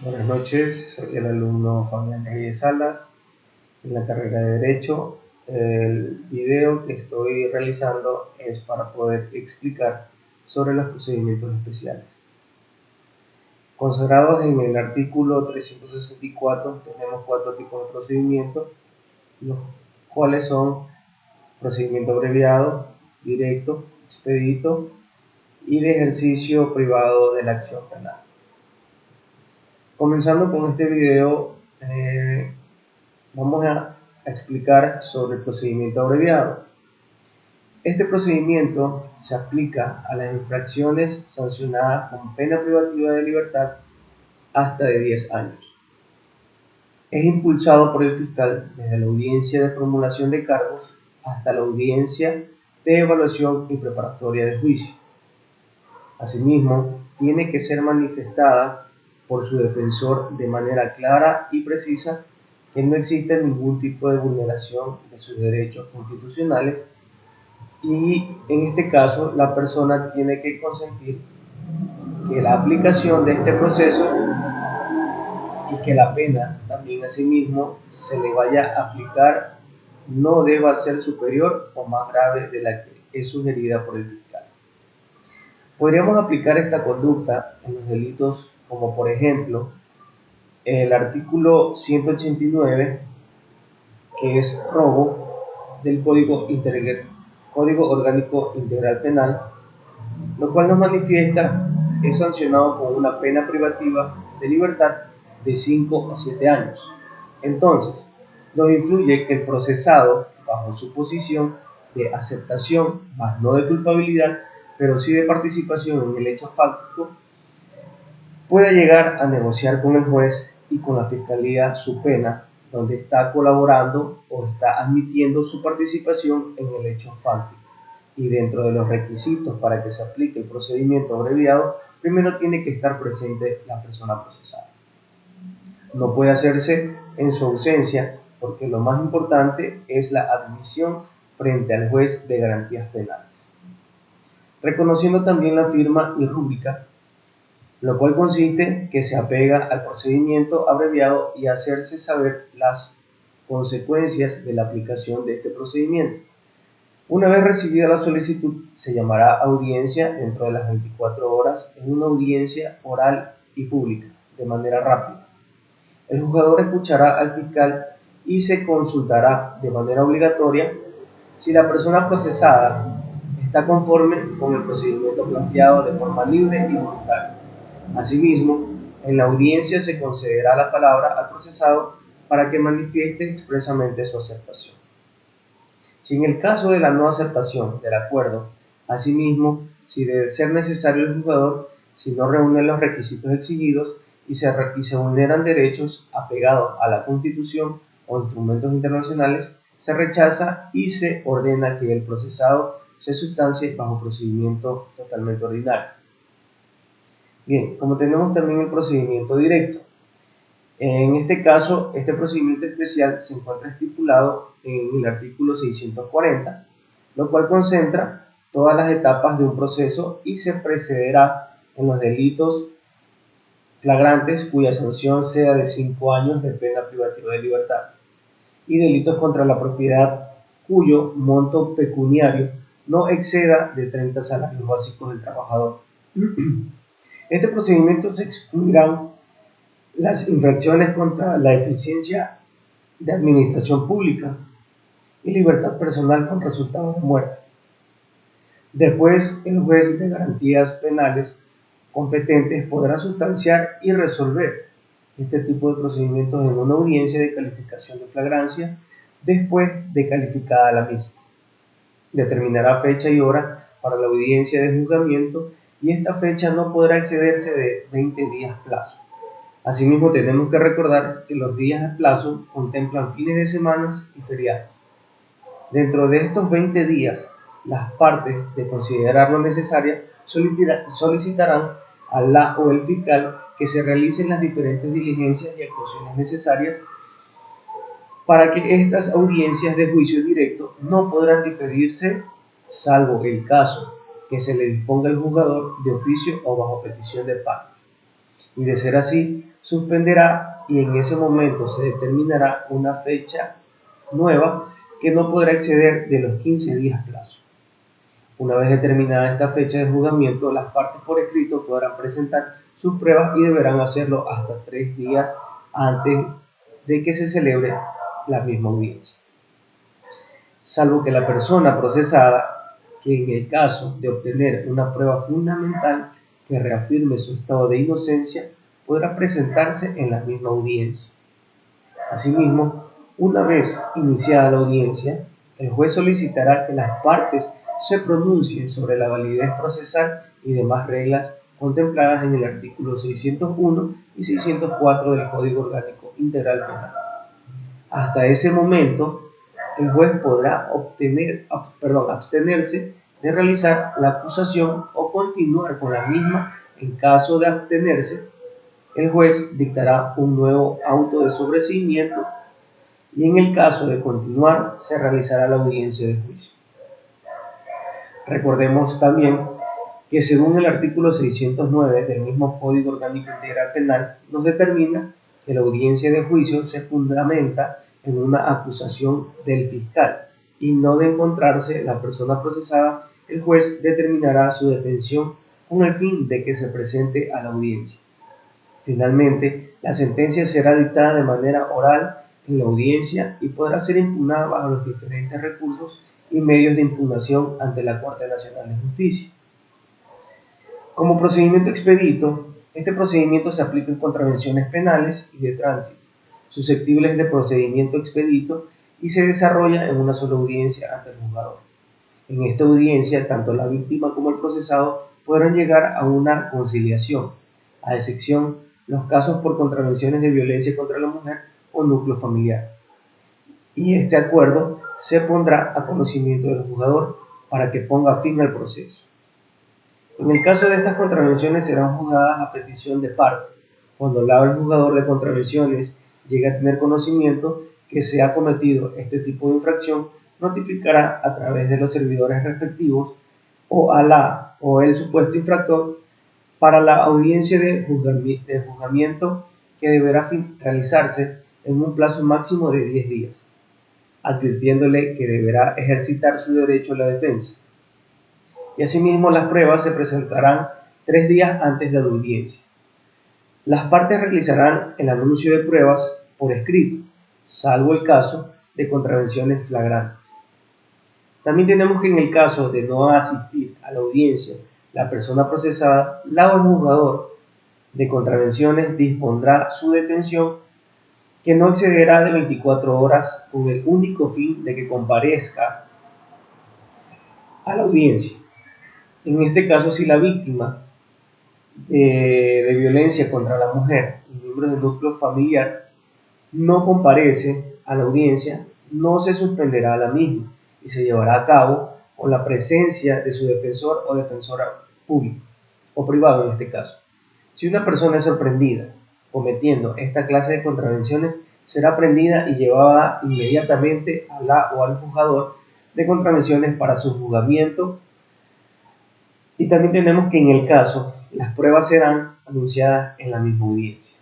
Buenas noches, soy el alumno Fabián Reyes Salas en la carrera de Derecho. El video que estoy realizando es para poder explicar sobre los procedimientos especiales. Consagrados en el artículo 364, tenemos 4 tipos de procedimientos, los cuales son procedimiento abreviado, directo, expedito y de ejercicio privado de la acción penal. Comenzando con este video, vamos a explicar sobre el procedimiento abreviado. Este procedimiento se aplica a las infracciones sancionadas con pena privativa de libertad hasta de 10 años. Es impulsado por el fiscal desde la audiencia de formulación de cargos hasta la audiencia de evaluación y preparatoria de juicio. Asimismo, tiene que ser manifestada por su defensor de manera clara y precisa que no existe ningún tipo de vulneración de sus derechos constitucionales y en este caso la persona tiene que consentir que la aplicación de este proceso y que la pena también asimismo se le vaya a aplicar no deba ser superior o más grave de la que es sugerida por el fiscal. Podríamos aplicar esta conducta en los delitos como por ejemplo el artículo 189, que es robo del Código Orgánico Integral Penal, lo cual nos manifiesta es sancionado con una pena privativa de libertad de 5 a 7 años. Entonces, nos influye que el procesado, bajo su posición de aceptación, más no de culpabilidad, pero sí de participación en el hecho fáctico, puede llegar a negociar con el juez y con la fiscalía su pena, donde está colaborando o está admitiendo su participación en el hecho fáctico. Y dentro de los requisitos para que se aplique el procedimiento abreviado, primero tiene que estar presente la persona procesada. No puede hacerse en su ausencia porque lo más importante es la admisión frente al juez de garantías penales. Reconociendo también la firma y rúbrica, lo cual consiste que se apega al procedimiento abreviado y hacerse saber las consecuencias de la aplicación de este procedimiento. Una vez recibida la solicitud, se llamará audiencia dentro de las 24 horas en una audiencia oral y pública, de manera rápida. El juzgador escuchará al fiscal y se consultará de manera obligatoria si la persona procesada está conforme con el procedimiento planteado de forma libre y voluntaria. Asimismo, en la audiencia se concederá la palabra al procesado para que manifieste expresamente su aceptación. Si en el caso de la no aceptación del acuerdo, asimismo, si de ser necesario el juzgador, si no reúne los requisitos exigidos y se vulneran derechos apegados a la Constitución o instrumentos internacionales, se rechaza y se ordena que el procesado se sustancie bajo procedimiento totalmente ordinario. Bien, como tenemos también el procedimiento directo. En este caso, este procedimiento especial se encuentra estipulado en el artículo 640, lo cual concentra todas las etapas de un proceso y se precederá en los delitos flagrantes cuya sanción sea de 5 años de pena privativa de libertad y delitos contra la propiedad cuyo monto pecuniario no exceda de 30 salarios básicos del trabajador. Este procedimiento se excluirán las infracciones contra la eficiencia de administración pública y libertad personal con resultados de muerte. Después, el juez de garantías penales competentes podrá sustanciar y resolver este tipo de procedimientos en una audiencia de calificación de flagrancia después de calificada la misma. Determinará fecha y hora para la audiencia de juzgamiento y esta fecha no podrá excederse de 20 días plazo. Asimismo, tenemos que recordar que los días de plazo contemplan fines de semana y feriados. Dentro de estos 20 días, las partes, de considerarlo necesaria, solicitarán a la o el fiscal que se realicen las diferentes diligencias y actuaciones necesarias para que estas audiencias de juicio directo no podrán diferirse, salvo el caso que se le disponga al juzgador de oficio o bajo petición de parte. y de ser así, suspenderá y en ese momento se determinará una fecha nueva que no podrá exceder de los 15 días plazo. Una vez determinada esta fecha de juzgamiento, las partes por escrito podrán presentar sus pruebas y deberán hacerlo hasta 3 días antes de que se celebre la misma audiencia. Salvo que la persona procesada, que en el caso de obtener una prueba fundamental que reafirme su estado de inocencia, podrá presentarse en la misma audiencia. Asimismo, una vez iniciada la audiencia, el juez solicitará que las partes se pronuncien sobre la validez procesal y demás reglas contempladas en el artículo 601 y 604 del Código Orgánico Integral Penal. Hasta ese momento, el juez podrá abstenerse de realizar la acusación o continuar con la misma. En caso de abstenerse, el juez dictará un nuevo auto de sobreseimiento y en el caso de continuar, se realizará la audiencia de juicio. Recordemos también que según el artículo 609 del mismo Código Orgánico Integral Penal, nos determina que la audiencia de juicio se fundamenta en una acusación del fiscal y no de encontrarse la persona procesada, el juez determinará su detención con el fin de que se presente a la audiencia. Finalmente, la sentencia será dictada de manera oral en la audiencia y podrá ser impugnada bajo los diferentes recursos y medios de impugnación ante la Corte Nacional de Justicia. Como procedimiento expedito, este procedimiento se aplica en contravenciones penales y de tránsito, susceptibles de procedimiento expedito y se desarrolla en una sola audiencia ante el juzgador. En esta audiencia, tanto la víctima como el procesado podrán llegar a una conciliación, a excepción los casos por contravenciones de violencia contra la mujer o núcleo familiar. Y este acuerdo se pondrá a conocimiento del juzgador para que ponga fin al proceso. En el caso de estas contravenciones serán juzgadas a petición de parte. Cuando el juzgador de contravenciones llegue a tener conocimiento que se ha cometido este tipo de infracción, notificará a través de los servidores respectivos o el supuesto infractor para la audiencia de juzgamiento que deberá realizarse en un plazo máximo de 10 días, advirtiéndole que deberá ejercitar su derecho a la defensa. Y asimismo las pruebas se presentarán 3 días antes de la audiencia. Las partes realizarán el anuncio de pruebas por escrito, salvo el caso de contravenciones flagrantes. También tenemos que en el caso de no asistir a la audiencia la persona procesada, el juzgador de contravenciones dispondrá su detención que no excederá de 24 horas con el único fin de que comparezca a la audiencia. En este caso, si la víctima de violencia contra la mujer y miembros del núcleo familiar no comparece a la audiencia, no se suspenderá la misma y se llevará a cabo con la presencia de su defensor o defensora público o privado en este caso. Si una persona es sorprendida cometiendo esta clase de contravenciones, será prendida y llevada inmediatamente a la o al juzgador de contravenciones para su juzgamiento. Y también tenemos que en el caso, las pruebas serán anunciadas en la misma audiencia.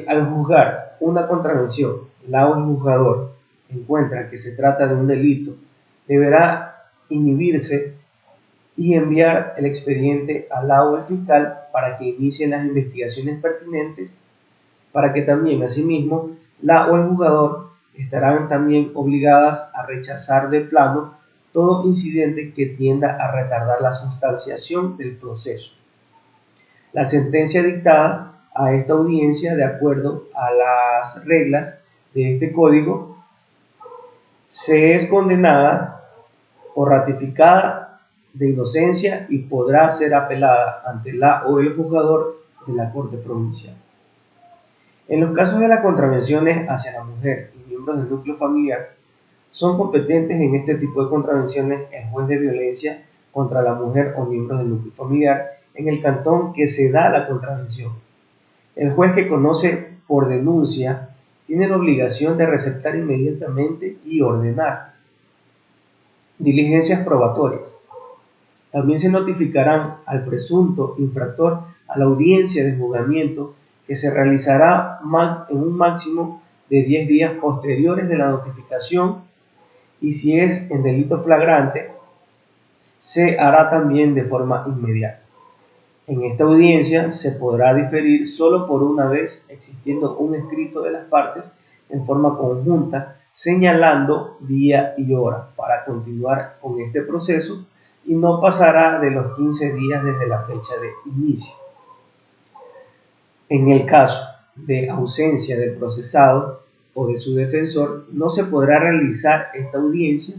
Al juzgar una contravención, la o el juzgador encuentra que se trata de un delito, deberá inhibirse y enviar el expediente al la o el fiscal para que inicien las investigaciones pertinentes, para que también asimismo la o el juzgador estarán también obligadas a rechazar de plano todo incidente que tienda a retardar la sustanciación del proceso. La sentencia dictada a esta audiencia, de acuerdo a las reglas de este código, se es condenada o ratificada de inocencia y podrá ser apelada ante la o el juzgador de la Corte Provincial. En los casos de las contravenciones hacia la mujer y miembros del núcleo familiar, son competentes en este tipo de contravenciones el juez de violencia contra la mujer o miembros del núcleo familiar en el cantón que se da la contravención. El juez que conoce por denuncia tiene la obligación de receptar inmediatamente y ordenar diligencias probatorias, También se notificarán al presunto infractor a la audiencia de juzgamiento, que se realizará en un máximo de 10 días posteriores de la notificación, y si es en delito flagrante, se hará también de forma inmediata. En esta audiencia se podrá diferir solo por una vez, existiendo un escrito de las partes en forma conjunta, señalando día y hora para continuar con este proceso, y no pasará de los 15 días desde la fecha de inicio. En el caso de ausencia del procesado o de su defensor, no se podrá realizar esta audiencia,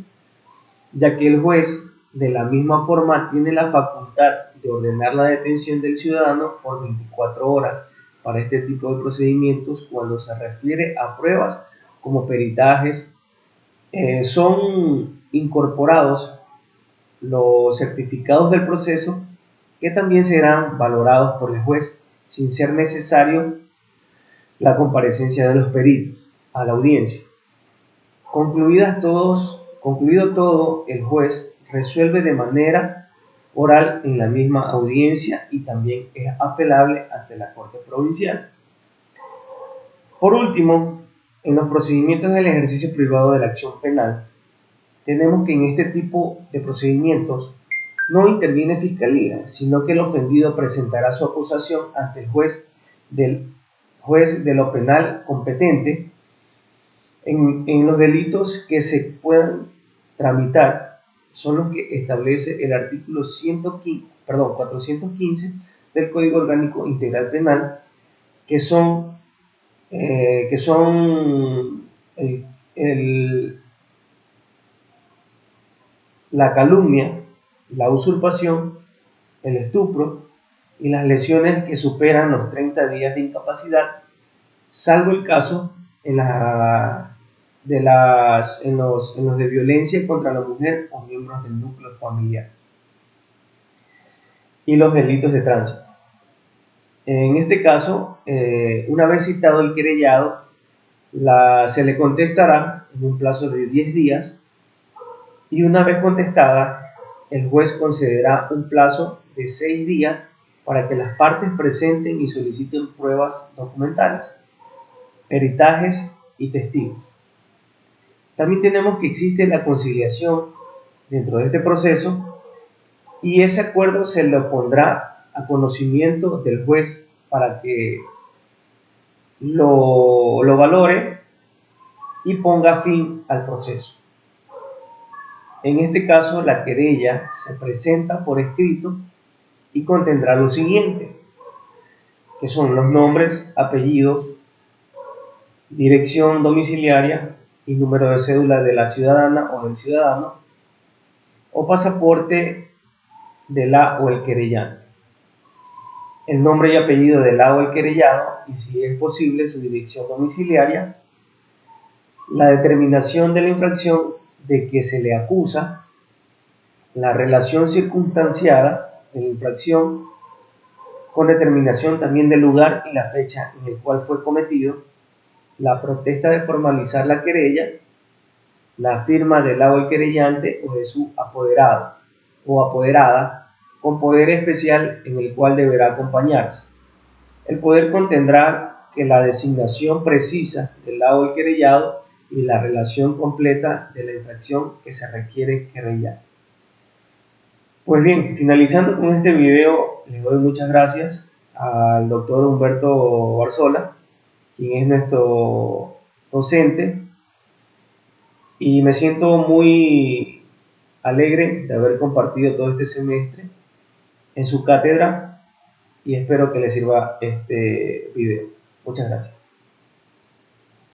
ya que el juez de la misma forma tiene la facultad de ordenar la detención del ciudadano por 24 horas para este tipo de procedimientos cuando se refiere a pruebas como peritajes. Son incorporados los certificados del proceso, que también serán valorados por el juez sin ser necesario la comparecencia de los peritos a la audiencia. Concluido todo, el juez resuelve de manera oral en la misma audiencia y también es apelable ante la Corte Provincial. Por último, en los procedimientos del ejercicio privado de la acción penal, tenemos que en este tipo de procedimientos no interviene fiscalía, sino que el ofendido presentará su acusación ante el juez de lo penal competente. En los delitos que se puedan tramitar son los que establece el artículo 415 del Código Orgánico Integral Penal, que son la calumnia, la usurpación, el estupro y las lesiones que superan los 30 días de incapacidad, salvo el caso en los de violencia contra la mujer o miembros del núcleo familiar, y los delitos de tránsito. En este caso, una vez citado el querellado, se le contestará en un plazo de 10 días, y una vez contestada, el juez concederá un plazo de 6 días para que las partes presenten y soliciten pruebas documentales, peritajes y testigos. También tenemos que existe la conciliación dentro de este proceso, y ese acuerdo se le pondrá a conocimiento del juez para que lo valore y ponga fin al proceso. En este caso, la querella se presenta por escrito y contendrá lo siguiente, que son los nombres, apellidos, dirección domiciliaria y número de cédula de la ciudadana o del ciudadano, o pasaporte de la o el querellante, el nombre y apellido de la o el querellado, y si es posible su dirección domiciliaria, la determinación de la infracción de que se le acusa, la relación circunstanciada de la infracción, con determinación también del lugar y la fecha en el cual fue cometido, la protesta de formalizar la querella, la firma del la o el querellante o de su apoderado o apoderada, con poder especial en el cual deberá acompañarse. El poder contendrá que la designación precisa del la o el querellado y la relación completa de la infracción que se requiere querellar. Pues bien, finalizando con este video, les doy muchas gracias al doctor Humberto Barzola, quien es nuestro docente, y me siento muy alegre de haber compartido todo este semestre en su cátedra, y espero que les sirva este video. Muchas gracias.